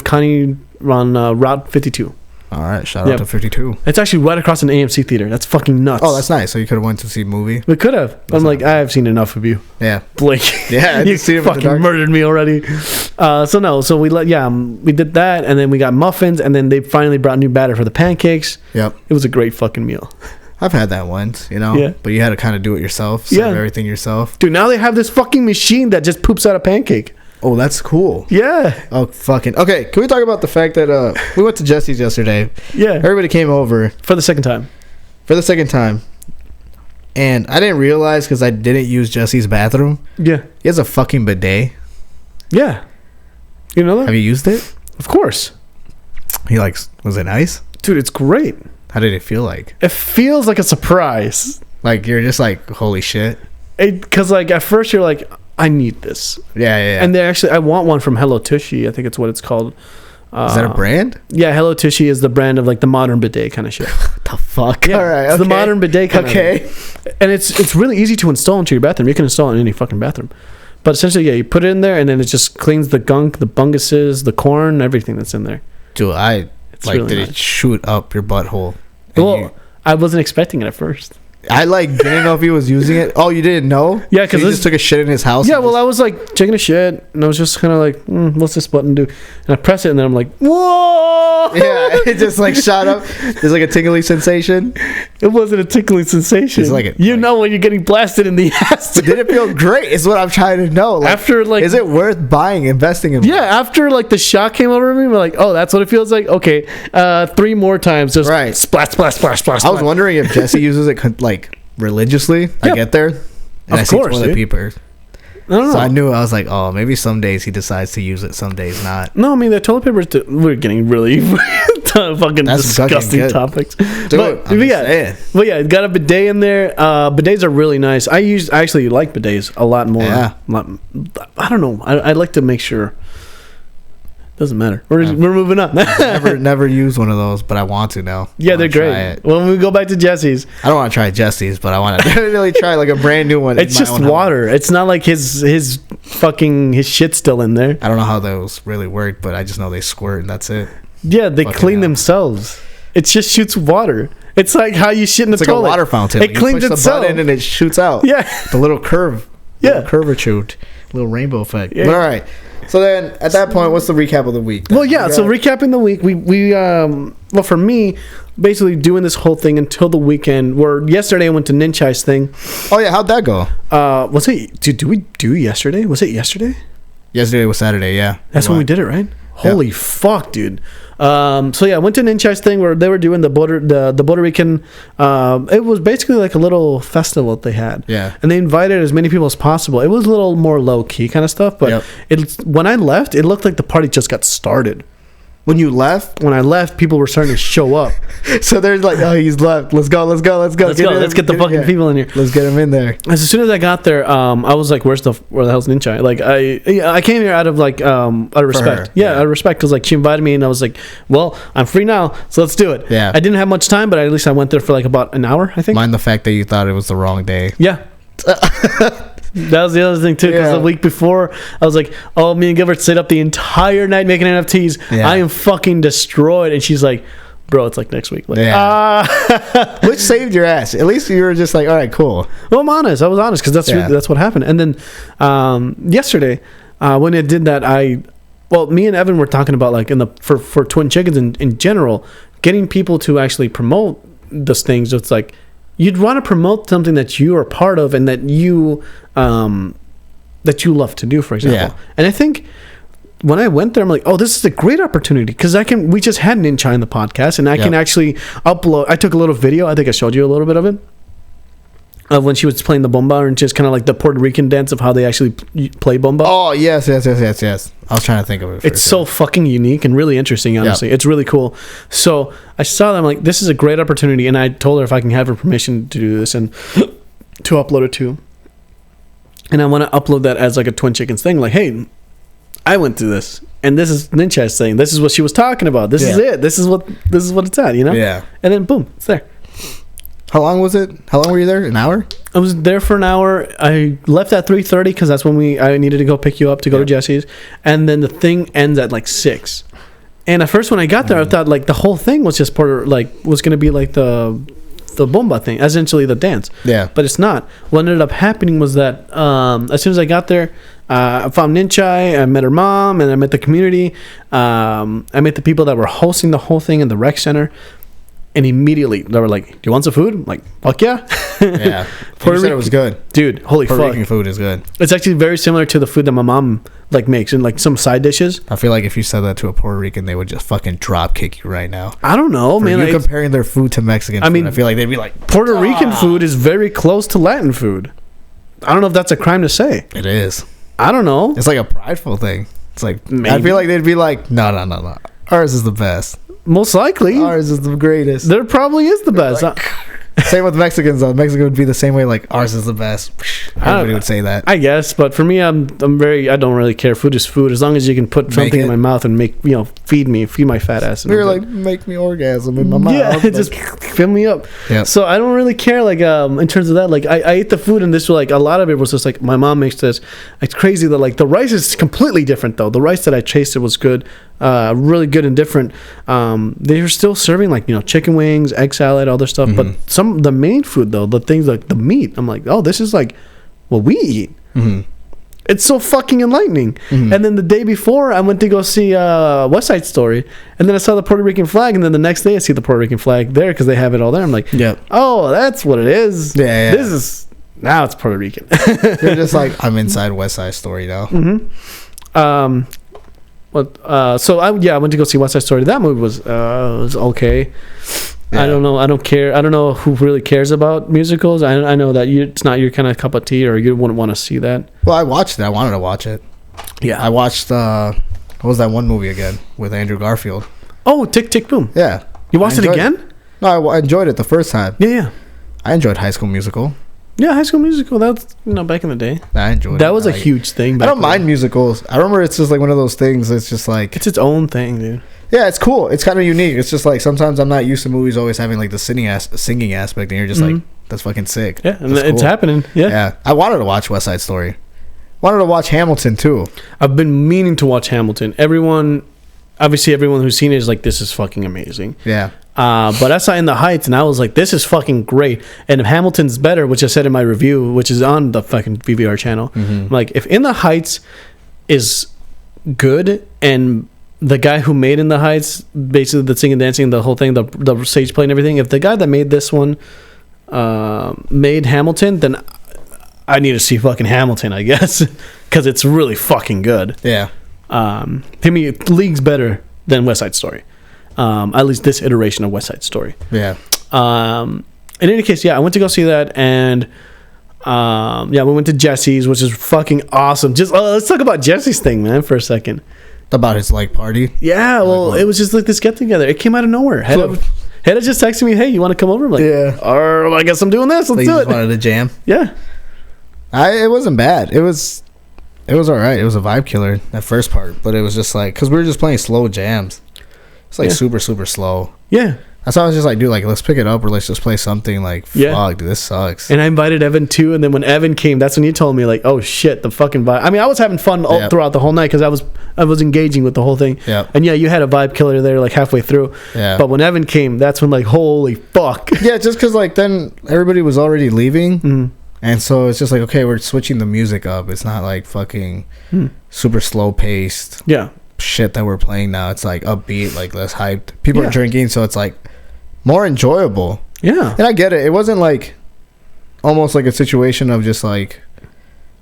Route 52. All right, shout out to 52. It's actually right across an AMC theater. That's fucking nuts. Oh, that's nice. So you could have went to see a movie. We could have. I'm like, I've seen enough of you. Yeah, Blake. Yeah, you fucking murdered me already. So we we did that, and then we got muffins, and then they finally brought new batter for the pancakes. Yep, it was a great fucking meal. I've had that once, Yeah. But you had to kind of do it yourself. Serve everything yourself. Dude, now they have this fucking machine that just poops out a pancake. Oh, that's cool. Yeah. Oh, fucking. Okay, can we talk about the fact that we went to Jesse's yesterday? Yeah. Everybody came over. For the second time. And I didn't realize because I didn't use Jesse's bathroom. Yeah. He has a fucking bidet. Yeah. You know that? Have you used it? Of course. Was it nice? Dude, it's great. How did it feel like? It feels like a surprise. Like you're just like, holy shit. Because like at first you're like, I need this. Yeah. And I want one from Hello Tushy. I think it's what it's called. Is that a brand? Yeah, Hello Tushy is the brand of like the modern bidet kind of shit. What the fuck? Yeah, all right, it's the modern bidet kind of. And it's really easy to install into your bathroom. You can install it in any fucking bathroom. But essentially, you put it in there and then it just cleans the gunk, the bunguses, the corn, everything that's in there. Dude, did it shoot up your butthole? Well, I wasn't expecting it at first. I didn't know if he was using it. Oh, you didn't know? Yeah, because he just took a shit in his house. Yeah, well, I was like taking a shit, and I was just kind of like, what's this button do? And I press it, and then I'm like, whoa! Yeah, it just like shot up. There's like a tingly sensation. It wasn't a tickling sensation. It's know when you're getting blasted in the ass. Did it feel great? Is what I'm trying to know. After is it worth investing in? Yeah, after the shock came over me, we're like, oh, that's what it feels like. Okay, 3 more times, just splash, splash, splash, splash. I was wondering if Jesse uses it religiously. I get there, and I see toilet paper. I don't know. So I knew, I was like, oh, maybe some days he decides to use it, some days not. No, I mean, the toilet paper, we're getting really fucking disgusting topics. But yeah, got a bidet in there. Bidets are really nice. I actually like bidets a lot more. Yeah. I don't know. I like to make sure. Doesn't matter. We're moving on. never used one of those, but I want to now. Yeah, they're great. When we go back to Jesse's, I don't want to try Jesse's, but I want to really try like a brand new one. It's just water. It's not like his shit's still in there. I don't know how those really work, but I just know they squirt and that's it. Yeah, they clean themselves. It just shoots water. It's like how you shit in the toilet. It's like a water fountain. It cleans itself. You push the button and it shoots out. Yeah, the little curve. Yeah, curvature, little rainbow effect. Yeah. But all right. So then, at that point, what's the recap of the week? Well, yeah. So recapping the week, we for me, basically doing this whole thing until the weekend. Where yesterday I went to Ninchai's thing. Oh yeah, how'd that go? Was it? Did we do yesterday? Was it yesterday? Yesterday was Saturday. Yeah, that's when we did it, right? Holy fuck, dude. So yeah, I went to Ninchai's thing where they were doing the Puerto Rican. It was basically like a little festival that they had. Yeah. And they invited as many people as possible. It was a little more low key kind of stuff, but when I left, it looked like the party just got started. When you left? When I left, people were starting to show up. So they're like, oh, he's left. Let's go. Let's get the fucking people in here. Let's get him in there. As soon as I got there, I was like, where the hell's Ninchai? Like, I came here out of like out of respect. Out of respect, because like she invited me, and I was like, well, I'm free now, so let's do it. Yeah. I didn't have much time, but at least I went there for like about an hour, I think. Mind the fact that you thought it was the wrong day. Yeah. That was the other thing too, because the week before I was like, oh, me and Gilbert stayed up the entire night making NFTs. I am fucking destroyed. And she's like, bro, it's like next week. Like, which saved your ass. At least you were just like, all right, cool. Well, I'm honest. I was honest, because that's what happened. And then yesterday, when it did that, me and Evan were talking about like for Twin Chickens in general, getting people to actually promote those things. It's like, you'd want to promote something that you are part of and that you love to do, for example. Yeah. And I think when I went there, I'm like, oh, this is a great opportunity, because we just had Ninchai in the podcast, and I can actually upload. I took a little video. I think I showed you a little bit of it. Of when she was playing the bomba, and just kind of like the Puerto Rican dance of how they actually play bomba. Oh, yes. I was trying to think of it. It's so fucking unique and really interesting, honestly. It's really cool. So I saw that, I'm like, this is a great opportunity, and I told her if I can have her permission to do this and to upload it too. And I want to upload that as like a Twin Chickens thing. Like, hey, I went through this, and this is Ninchai saying, this is what she was talking about. This is it. This is what it's at, you know? Yeah. And then boom, it's there. How long was it? How long were you there? An hour? I was there for an hour. I left at 3:30 because that's when I needed to go pick you up to go to Jesse's, and then the thing ends at like 6. And at first, when I got there, I thought like the whole thing was just was going to be like the bomba thing, essentially the dance. Yeah. But it's not. What ended up happening was that as soon as I got there, I found Ninchai, I met her mom, and I met the community. I met the people that were hosting the whole thing in the rec center. And immediately they were like, "Do you want some food?" I'm like, fuck yeah. Yeah. You said it was good. Dude, holy fuck. Puerto Rican food is good. It's actually very similar to the food that my mom like makes, and like some side dishes. I feel like if you said that to a Puerto Rican, they would just fucking drop kick you right now. I don't know, man. You're comparing their food to Mexican food. I mean, I feel like they'd be like, Puerto Rican food is very close to Latin food. I don't know if that's a crime to say. It is. I don't know. It's like a prideful thing. It's like, maybe. I feel like they'd be like, no. Ours is the best. Most likely. Ours is the greatest. There probably is the best. Like, same with Mexicans, though. Mexico would be the same way, like, ours is the best. Everybody would say that. I guess, but for me, I don't really care. Food is food. As long as you can put something in my mouth and feed my fat ass. You're like, make me orgasm in my mouth. Yeah, just fill me up. Yeah. So I don't really care, like, in terms of that. Like, I ate the food, and this was, like, a lot of it was just, like, my mom makes this. It's crazy that, like, the rice is completely different, though. The rice that I tasted was good. Really good and different. They were still serving like chicken wings, egg salad, all this stuff. Mm-hmm. But the main food though, the things like the meat, I'm like, oh, this is like what we eat. Mm-hmm. It's so fucking enlightening. Mm-hmm. And then the day before, I went to go see West Side Story, and then I saw the Puerto Rican flag, and then the next day I see the Puerto Rican flag there because they have it all there. I'm like, oh, that's what it is. Yeah. This is now it's Puerto Rican. You're just like, I'm inside West Side Story now. Mm-hmm. So I went to go see West Side Story. That movie was okay. Yeah. I don't know. I don't care. I don't know who really cares about musicals. I know that it's not your kind of cup of tea, or you wouldn't want to see that. Well, I watched it. I wanted to watch it. Yeah. I watched what was that one movie again with Andrew Garfield? Oh, Tick Tick Boom. Yeah. You watched it again? No, I enjoyed it the first time. Yeah. I enjoyed High School Musical. Yeah, High School Musical. That's back in the day. I enjoyed it. That was a huge thing. I don't mind musicals. I remember it's just like one of those things. It's just like it's its own thing, dude. Yeah, it's cool. It's kind of unique. It's just like sometimes I'm not used to movies always having like the singing aspect, and you're just like, that's fucking sick. Yeah, and it's happening. Yeah. Yeah. I wanted to watch West Side Story. Wanted to watch Hamilton too. I've been meaning to watch Hamilton. Obviously everyone who's seen it is like, this is fucking amazing. Yeah. But I saw In the Heights, and I was like, this is fucking great. And if Hamilton's better, which I said in my review, which is on the fucking VVR channel, like, if In the Heights is good, and the guy who made In the Heights, basically the singing, dancing, the whole thing, the stage play and everything, if the guy that made this one made Hamilton, then I need to see fucking Hamilton, I guess, because it's really fucking good. Yeah. To me, leagues better than West Side Story. At least this iteration of West Side Story. Yeah. In any case, I went to go see that, and we went to Jesse's, which is fucking awesome. Just let's talk about Jesse's thing, man, for a second. About his like party. Yeah, well, it was just like this get together. It came out of nowhere. Hedda just texted me, "Hey, you want to come over?" I'm like, Yeah. I guess I'm doing this. Let's Like, do you it. just wanted to jam. Yeah. It wasn't bad. It was all right. It was a vibe killer that first part, but it was just like because we were just playing slow jams. It's like super super slow. Yeah. That's why I was just like, dude, like let's pick it up or let's just play something like fuck, dude, this sucks. And I invited Evan too, and then when Evan came, that's when you told me like, oh shit, the fucking vibe. I mean, I was having fun all throughout the whole night because I was engaging with the whole thing. Yeah. And yeah, you had a vibe killer there like halfway through. Yeah. But when Evan came, that's when like, holy fuck. Yeah, just because like then everybody was already leaving, and so it's just like okay, we're switching the music up. It's not like fucking super slow paced. Yeah. Shit that we're playing now. It's like upbeat, like less hyped. People are drinking, so it's like more enjoyable. Yeah. And I get it. It wasn't like almost like a situation of just like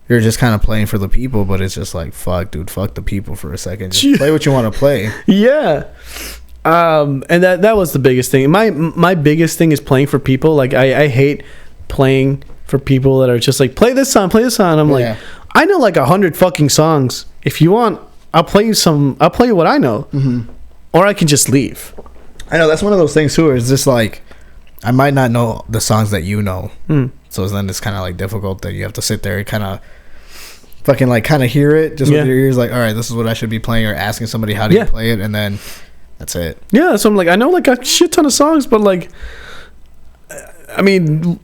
you're just kind of playing for the people, but it's just like fuck, dude, fuck the people for a second. Just play what you want to play. Yeah. And that was the biggest thing. My biggest thing is playing for people. Like I hate playing for people that are just like play this song. I'm like, I know like 100 fucking songs. If you want, I'll play you what I know, or I can just leave. I know that's one of those things too. It's just like I might not know the songs that you know, so then it's kind of like difficult that you have to sit there and kind of fucking like kind of hear it just with your ears. Like, all right, this is what I should be playing, or asking somebody how do you play it, and then that's it. Yeah, so I'm like, I know like a shit ton of songs, but like, I mean,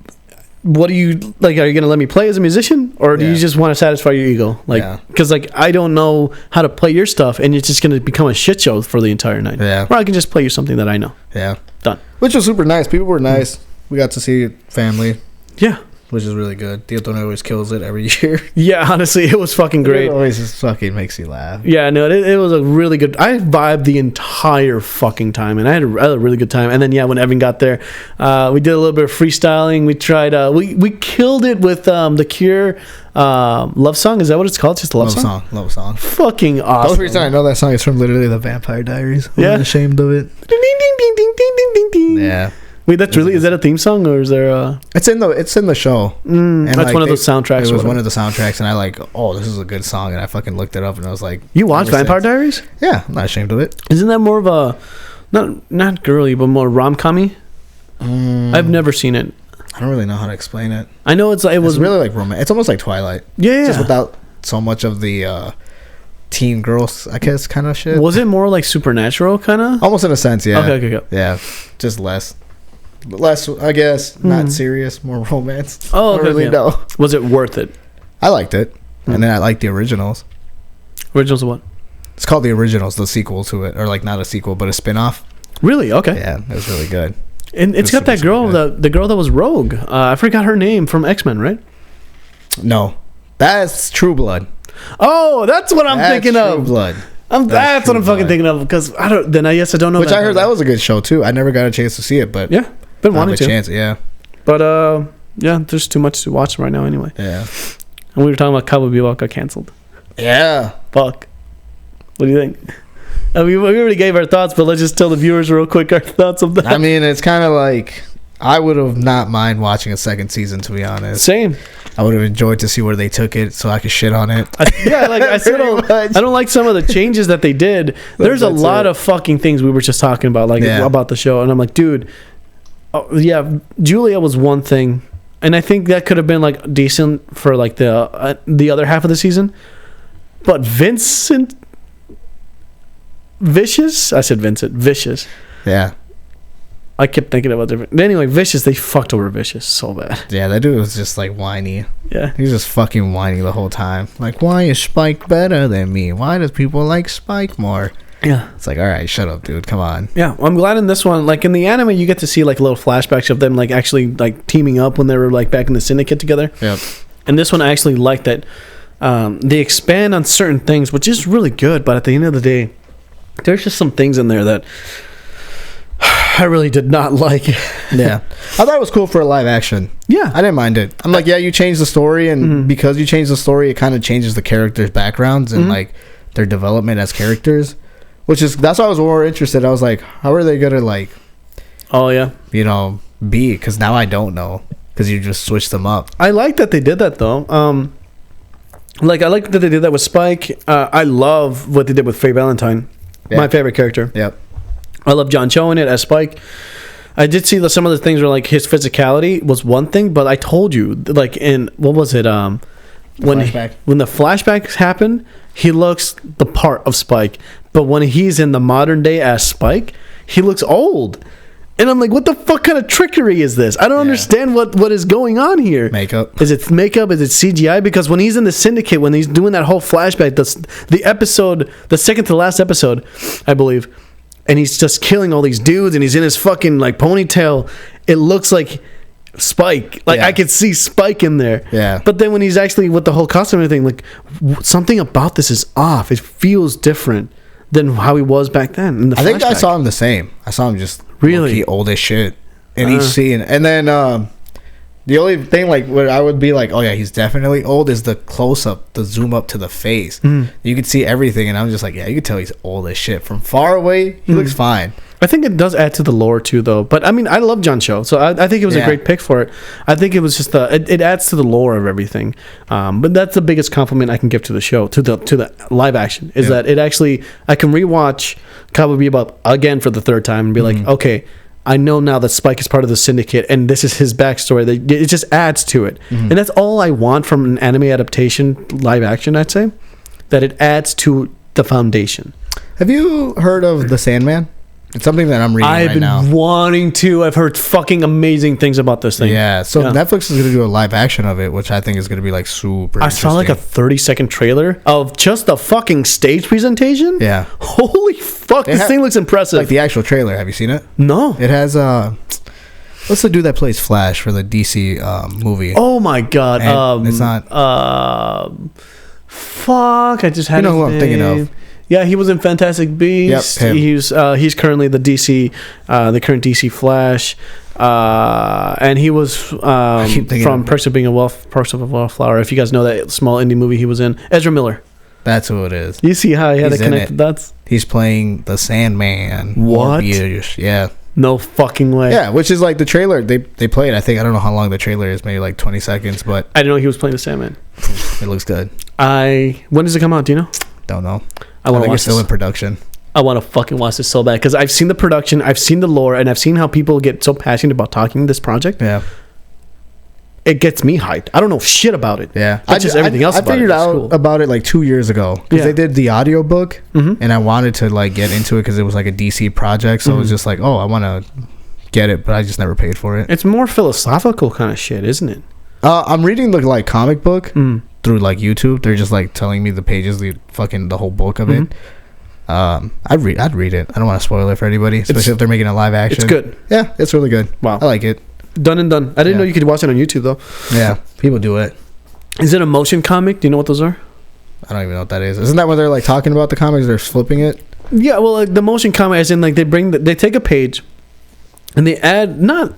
what do you like? Are you gonna let me play as a musician, or do you just want to satisfy your ego? Like, because like I don't know how to play your stuff, and it's just gonna become a shit show for the entire night. Yeah, or I can just play you something that I know. Yeah, done. Which was super nice. People were nice. We got to see family. Yeah, which is really good. Tio Tony always kills it every year. Yeah, honestly, it was fucking great. It always just fucking makes you laugh. Yeah, no, it was a really good. I vibed the entire fucking time, and I had a really good time. And then when Evan got there, we did a little bit of freestyling. We tried. We killed it with the Cure love song. Is that what it's called? Just a love song. Love song. Fucking awesome. The only reason I know that song is from literally the Vampire Diaries. I'm ashamed of it. Ding ding ding ding ding ding ding ding. Yeah. Wait, that's really, is that a theme song, or is there a... It's in the show. And that's like one of those soundtracks. It was one of the soundtracks, and I this is a good song, and I fucking looked it up, and I was like... You watched Vampire Diaries? Yeah, I'm not ashamed of it. Isn't that more of a... Not girly, but more rom-com-y? I've never seen it. I don't really know how to explain it. I know it was really like romance. It's almost like Twilight. Yeah. Just without so much of the... teen girls, I guess, kind of shit. Was it more like Supernatural, kind of? Almost in a sense, yeah. Okay. Yeah, just less, I guess, not serious, more romance. Oh, okay. I really know. Was it worth it? I liked it, and then I liked the originals. Originals of what? It's called The Originals, the sequel to it, or like not a sequel, but a spin-off. Really? Okay. Yeah, it was really good. And it's got that girl, the girl that was Rogue. I forgot her name from X-Men, right? No, that's True Blood. Oh, that's what I'm thinking of. True Blood. That's what I'm fucking thinking of, because I don't know. Which I heard that was a good show too. I never got a chance to see it, but been wanting to. Chance, yeah. But there's too much to watch right now anyway. Yeah. And we were talking about Cowboy Bebop got canceled. Yeah. Fuck. What do you think? I mean, we already gave our thoughts, but let's just tell the viewers real quick our thoughts of that. I mean, it's kind of like I would have not mind watching a second season, to be honest. Same. I would have enjoyed to see where they took it, so I could shit on it. I don't like some of the changes that they did. There's a lot of fucking things we were just talking about, about the show, and I'm like, dude, Julia was one thing, and I think that could have been like decent for like the other half of the season, but Vicious. Yeah. I kept thinking about different. Anyway, Vicious, they fucked over Vicious so bad. Yeah, that dude was just like whiny. Yeah. He was just fucking whiny the whole time. Like, why is Spike better than me? Why does people like Spike more? Yeah. It's like, all right, shut up, dude. Come on. Yeah. Well, I'm glad in this one, like in the anime, you get to see like little flashbacks of them like actually like teaming up when they were like back in the Syndicate together. Yep. And this one, I actually like that they expand on certain things, which is really good. But at the end of the day, there's just some things in there that I really did not like. Yeah. I thought it was cool for a live action. Yeah. I didn't mind it. I'm like, you changed the story, and because you changed the story, it kind of changes the characters' backgrounds and like their development as characters, that's why I was more interested. I was like, how are they going to like, be? Because now I don't know, because you just switched them up. I like that they did that though. Like I like that they did that with Spike. I love what they did with Faye Valentine, my favorite character. Yep. I love John Cho in it as Spike. I did see some of the things where like his physicality was one thing, but I told you like in what was it when the flashbacks happen, he looks the part of Spike, but when he's in the modern day as Spike, he looks old. And I'm like, what the fuck kind of trickery is this? I don't understand what is going on here. Makeup. Is it makeup? Is it CGI? Because when he's in the Syndicate, when he's doing that whole flashback, the episode, the second to last episode, I believe, and he's just killing all these dudes, and he's in his fucking like ponytail, it looks like Spike. Like I could see Spike in there. Yeah. But then when he's actually with the whole costume and everything, like something about this is off. It feels different than how he was back then. In the I think I flashback. saw him the same. I saw him just Really? old as shit in each scene. And then the only thing like where I would be like, oh yeah, he's definitely old is the close up, the zoom up to the face. You could see everything, and I'm just like, yeah, you could tell he's old as shit. From far away, he looks fine. I think it does add to the lore too, though. But I mean, I love John Cho, so I think it was a great pick for it. I think it was just it adds to the lore of everything. But that's the biggest compliment I can give to the show, to the live action, is that it actually I can rewatch Cowboy Bebop again for the third time and be like, okay, I know now that Spike is part of the Syndicate, and this is his backstory. It just adds to it, and that's all I want from an anime adaptation, live action. I'd say that it adds to the foundation. Have you heard of The Sandman? It's something that I'm reading right now. I've been wanting to. I've heard fucking amazing things about this thing. Yeah, so Netflix is going to do a live action of it, which I think is going to be like super I saw like a 30-second trailer of just the fucking stage presentation. Yeah. Holy fuck, this thing looks impressive. Like the actual trailer. Have you seen it? No. It has what's the dude that plays Flash for the DC movie? Oh my god. It's not fuck, I just had who I'm thinking of. Yeah, he was in Fantastic Beasts. Yep, he's currently the current DC Flash, and he was from Perks of a Wallflower. If you guys know that small indie movie he was in, Ezra Miller. That's who it is. You see how he had to connect the dots? He's playing the Sandman. What? Yeah. No fucking way. Yeah, which is like the trailer they played. I think I don't know how long the trailer is, maybe like 20 seconds, but I didn't know he was playing the Sandman. It looks good. When does it come out? Do you know? Don't know. I think it's still in production. I want to fucking watch this so bad because I've seen the production, I've seen the lore, and I've seen how people get so passionate about talking this project. Yeah. It gets me hyped. I don't know shit about it. Yeah. But just everything else I figured out about it like 2 years ago because they did the audiobook, and I wanted to like get into it because it was like a DC project. So it was just like, oh, I want to get it, but I just never paid for it. It's more philosophical kind of shit, isn't it? I'm reading the like comic book through like YouTube. They're just like telling me the pages, the whole book of it. I'd read it. I don't want to spoil it for anybody, especially if they're making a live action. It's good. Yeah, it's really good. Wow, I like it. Done and done. I didn't know you could watch it on YouTube though. Yeah, people do it. Is it a motion comic? Do you know what those are? I don't even know what that is. Isn't that when they're like talking about the comics? They're flipping it. Yeah, well, like the motion comic, as in like they take a page and they add not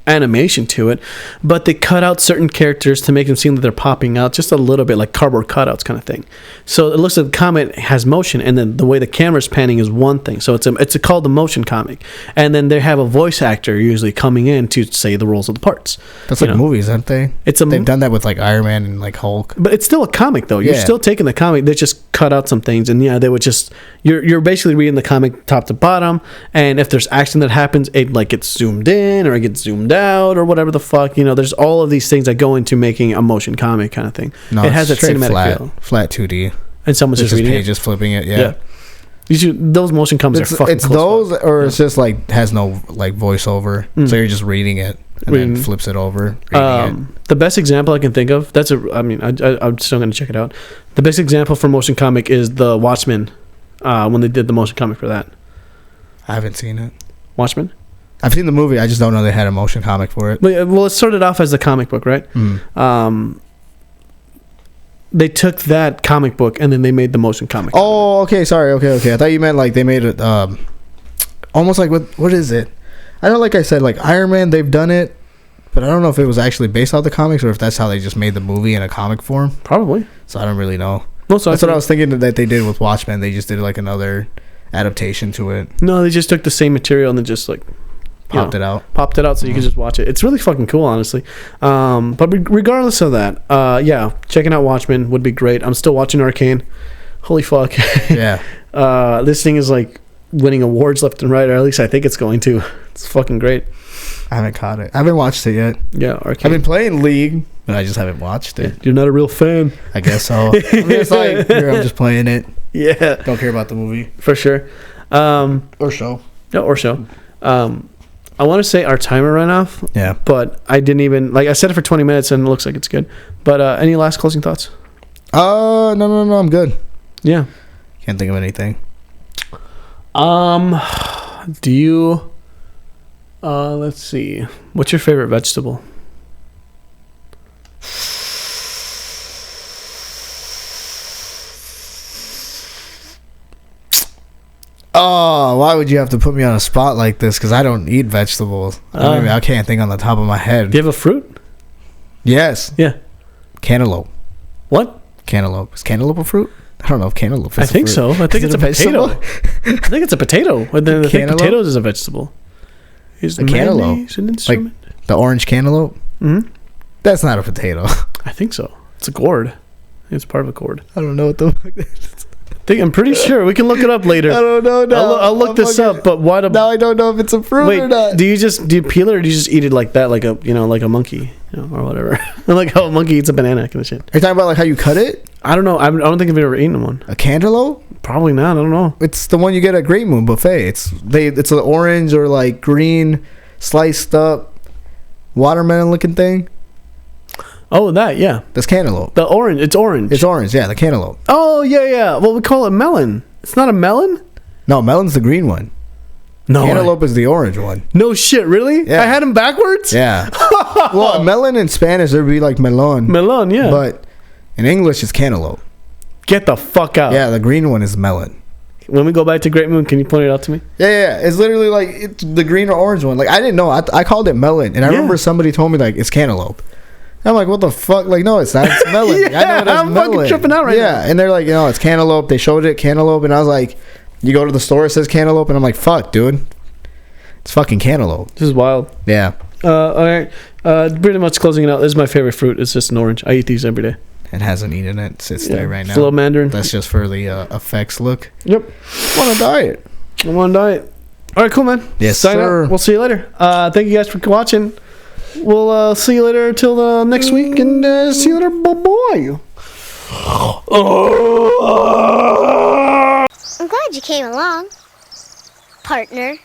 animation to it, but they cut out certain characters to make them seem that they're popping out just a little bit, like cardboard cutouts kind of thing. So it looks like the comic has motion, and then the way the camera's panning is one thing. So it's called the motion comic, and then they have a voice actor usually coming in to say the roles of the parts. That's like movies, aren't they? They've done that with like Iron Man and like Hulk. But it's still a comic though. You're still taking the comic. They just cut out some things, and they would just you're basically reading the comic top to bottom, and if there's action that happens, it like gets zoomed in or it gets zoomed out or whatever the fuck. There's all of these things that go into making a motion comic kind of thing. No, it has that cinematic flat 2D, and someone's just reading pages flipping it. Yeah. Those motion comics are fucking. It's those, or it's just like has no like voiceover, so you're just reading it and then flips it over. The best example I can think of. I'm still gonna check it out. The best example for motion comic is the Watchmen, when they did the motion comic for that. I haven't seen it. Watchmen. I've seen the movie. I just don't know they had a motion comic for it. Well, it started off as the comic book, right? They took that comic book and then they made the motion comic. Oh, okay. Sorry. Okay. I thought you meant like they made it almost like what is it? I know, like I said, like Iron Man, they've done it, but I don't know if it was actually based off the comics or if that's how they just made the movie in a comic form. Probably. So I don't really know. No, so that's what I was thinking that they did with Watchmen. They just did like another adaptation to it. No, they just took the same material and then just like Popped it out. Popped it out so you can just watch it. It's really fucking cool, honestly. But regardless of that, yeah, checking out Watchmen would be great. I'm still watching Arcane. Holy fuck. Yeah. This thing is like winning awards left and right, or at least I think it's going to. It's fucking great. I haven't caught it. I haven't watched it yet. Yeah, Arcane. I've been playing League, but I just haven't watched it. You're not a real fan. I guess so. I'm just like, here, I'm just playing it. Yeah. Don't care about the movie. For sure. Or show. No, or show. I want to say our timer ran off. Yeah. But I didn't even, like, I set it for 20 minutes and it looks like it's good. But any last closing thoughts? No, I'm good. Yeah. Can't think of anything. Do you, let's see. What's your favorite vegetable? Oh, why would you have to put me on a spot like this? Because I don't eat vegetables. I can't think on the top of my head. Do you have a fruit? Yes. Yeah. Cantaloupe. What? Cantaloupe. Is cantaloupe a fruit? I don't know if cantaloupe is I think so. I think it's a potato. vegetable? I think it's a potato. And then I think Cantaloupe? potatoes is a vegetable. Is A cantaloupe. mayonnaise an instrument? The orange cantaloupe? Mm-hmm. That's not a potato. I think so. It's a gourd. It's part of a gourd. I don't know what the fuck that is. I'm pretty sure. We can look it up later. I don't know. No. I'll look this up. But why do? Now I don't know if it's a fruit Wait, or not. do you peel it or do you just eat it like that, like a monkey, or whatever? Like how a monkey eats a banana kind of shit. Are you talking about like how you cut it? I don't know. I don't think I've ever eaten one. A cantaloupe? Probably not. I don't know. It's the one you get at Great Moon Buffet. It's an orange or like green sliced up watermelon looking thing. Oh, that, yeah. That's cantaloupe. The orange. It's orange. It's orange, yeah, the cantaloupe. Oh, yeah. Well, we call it melon. It's not a melon? No, melon's the green one. No. Cantaloupe is the orange one. No shit, really? Yeah. I had them backwards? Yeah. Well, melon in Spanish, there'd be like melon. Melon, yeah. But in English, it's cantaloupe. Get the fuck out. Yeah, the green one is melon. When we go back to Great Moon, can you point it out to me? Yeah. It's literally like it's the green or orange one. Like, I didn't know. I called it melon. And I remember somebody told me, like, it's cantaloupe. I'm like, what the fuck? Like, no, it's not. It's melon. Like, I know it is I'm melon. fucking tripping out right now. Yeah, and they're like, it's cantaloupe. They showed it cantaloupe, and I was like, you go to the store, it says cantaloupe, and I'm like, fuck, dude, it's fucking cantaloupe. This is wild. Yeah. All right. Pretty much closing it out. This is my favorite fruit. It's just an orange. I eat these every day. It hasn't eaten it. Sits there right now. It's a little mandarin. That's just for the effects look. Yep. I'm on a diet. I'm on diet. All right, cool, man. Yes, Sign sir. out. We'll see you later. Thank you guys for watching. We'll see you later till next week, and see you later. Bye-bye. I'm glad you came along, partner.